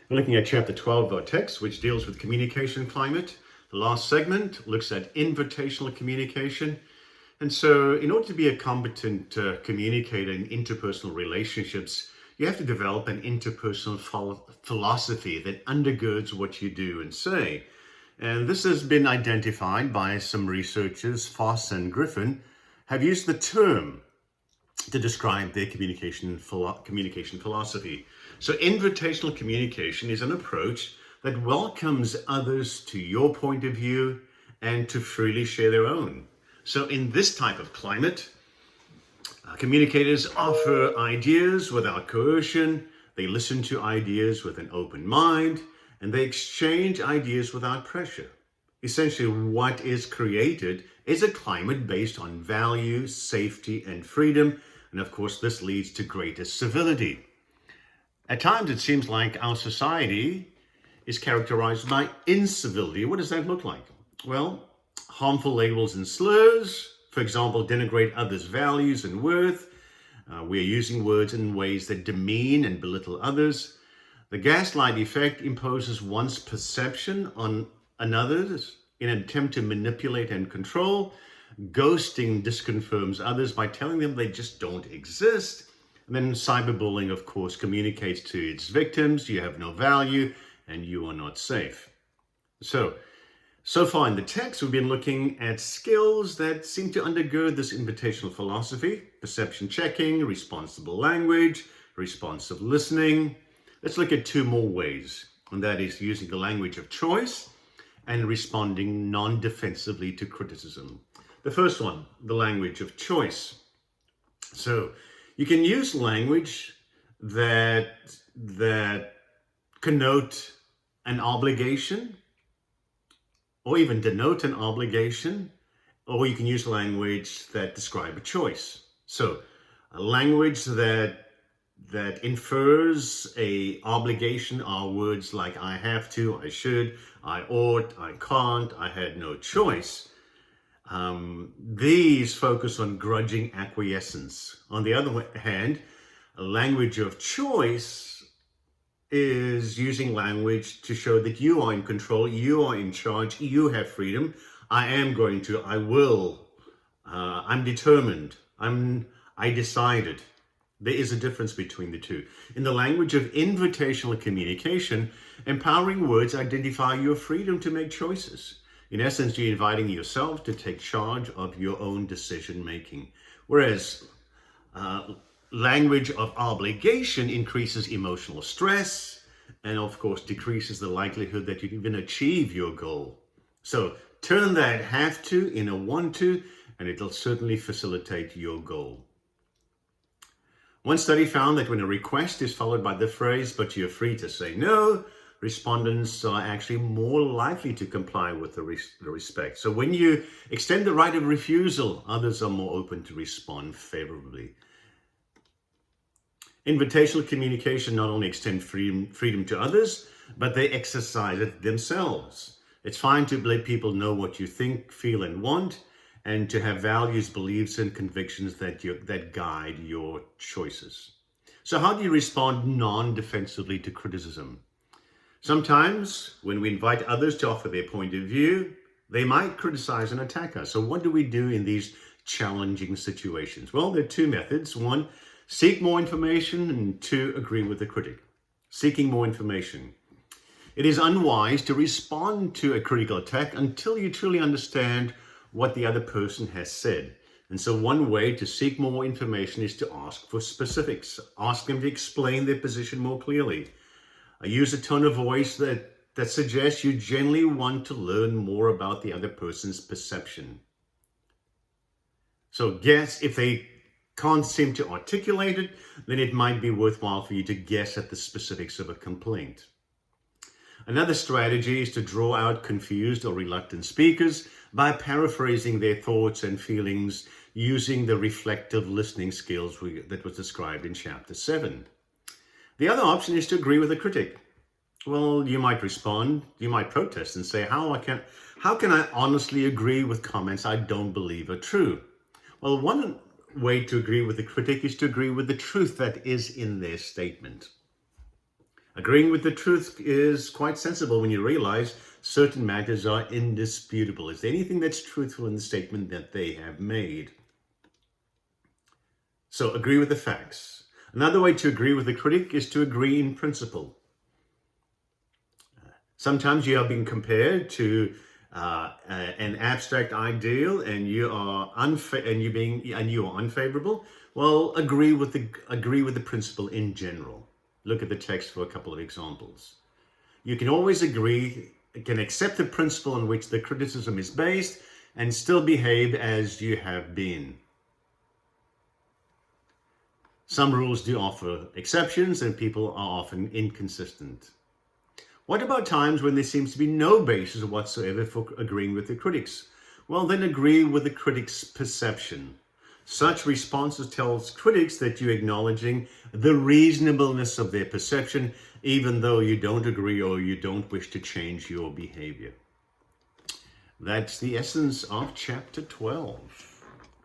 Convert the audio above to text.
We're looking at chapter 12 of our text, which deals with communication climate. The last segment looks at invitational communication. And so in order to be a competent communicator in interpersonal relationships, you have to develop an interpersonal philosophy that undergirds what you do and say. And this has been identified by some researchers. Foss and Griffin have used the term to describe their communication philosophy. So invitational communication is an approach that welcomes others to your point of view and to freely share their own. So in this type of climate, communicators offer ideas without coercion, they listen to ideas with an open mind, and they exchange ideas without pressure. Essentially, what is created is a climate based on value, safety, and freedom. And of course, this leads to greater civility. At times, it seems like our society is characterized by incivility. What does that look like? Well, harmful labels and slurs, for example, denigrate others' values and worth. We're using words in ways that demean and belittle others. The gaslight effect imposes one's perception on another's in an attempt to manipulate and control. Ghosting disconfirms others by telling them they just don't exist. And then cyberbullying, of course, communicates to its victims, you have no value and you are not safe. So far in the text, we've been looking at skills that seem to undergird this invitational philosophy: perception checking, responsible language, responsive listening. Let's look at two more ways, and that is using the language of choice and responding non-defensively to criticism. The first one, the language of choice. So you can use language that connote an obligation or even denote an obligation, or you can use language that describe a choice. So a language that infers a obligation are words like I have to, I should, I ought, I can't, I had no choice. These focus on grudging acquiescence. On the other hand, a language of choice is using language to show that you are in control, you are in charge, you have freedom. I am going to, I will, I'm determined, I decided. There is a difference between the two. In the language of invitational communication, empowering words identify your freedom to make choices. In essence, you're inviting yourself to take charge of your own decision-making. Whereas language of obligation increases emotional stress and, of course, decreases the likelihood that you even achieve your goal. So turn that have to in a want to, and it'll certainly facilitate your goal. One study found that when a request is followed by the phrase, but you're free to say no, respondents are actually more likely to comply with the respect. So when you extend the right of refusal, others are more open to respond favorably. Invitational communication not only extends freedom to others, but they exercise it themselves. It's fine to let people know what you think, feel, and want, and to have values, beliefs, and convictions that guide your choices. So how do you respond non-defensively to criticism? Sometimes when we invite others to offer their point of view, they might criticize and attack us. So what do we do in these challenging situations? Well, there are two methods. One, seek more information, and two, agree with the critic. Seeking more information. It is unwise to respond to a critical attack until you truly understand what the other person has said. And so one way to seek more information is to ask for specifics. Ask them to explain their position more clearly. Use a tone of voice that suggests you genuinely want to learn more about the other person's perception. So guess if they can't seem to articulate it, then it might be worthwhile for you to guess at the specifics of a complaint. Another strategy is to draw out confused or reluctant speakers by paraphrasing their thoughts and feelings using the reflective listening skills that was described in chapter 7. The other option is to agree with the critic. Well, you might respond, you might protest and say, how can I honestly agree with comments I don't believe are true? Well, one way to agree with the critic is to agree with the truth that is in their statement. Agreeing with the truth is quite sensible when you realize certain matters are indisputable. Is there anything that's truthful in the statement that they have made? So agree with the facts. Another way to agree with the critic is to agree in principle. Sometimes you are being compared to an abstract ideal, and you are unfavorable. Well, agree with the principle in general. Look at the text for a couple of examples. You can always can accept the principle on which the criticism is based, and still behave as you have been. Some rules do offer exceptions, and people are often inconsistent. What about times when there seems to be no basis whatsoever for agreeing with the critics? Well, then agree with the critics' perception. Such responses tells critics that you're acknowledging the reasonableness of their perception, even though you don't agree or you don't wish to change your behavior. That's the essence of chapter 12.